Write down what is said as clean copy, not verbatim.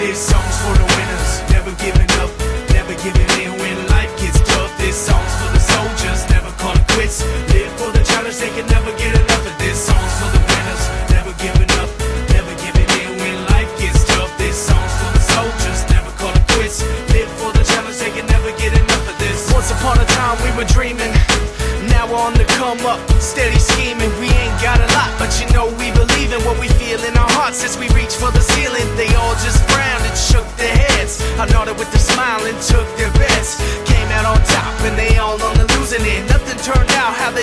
This song's for the winners, never giving up, never giving in when life gets tough. This song's for the soldiers, never calling quits. Live for the challenge, they can never get enough of this. Song's for the winners, never giving up, never giving in when life gets tough. This song's for the soldiers, never calling quits. Live for the challenge, they can never get enough of this. Once upon a time we were dreaming, now we're on the come up, steady scheming. We ain't got a lot, but you know we believe in what we feel in our hearts. As we reach for the ceiling, they all just frowned and shook their heads. I nodded with a smile and took their bets. Came out on top and they all on the losing end. Nothing turned out how they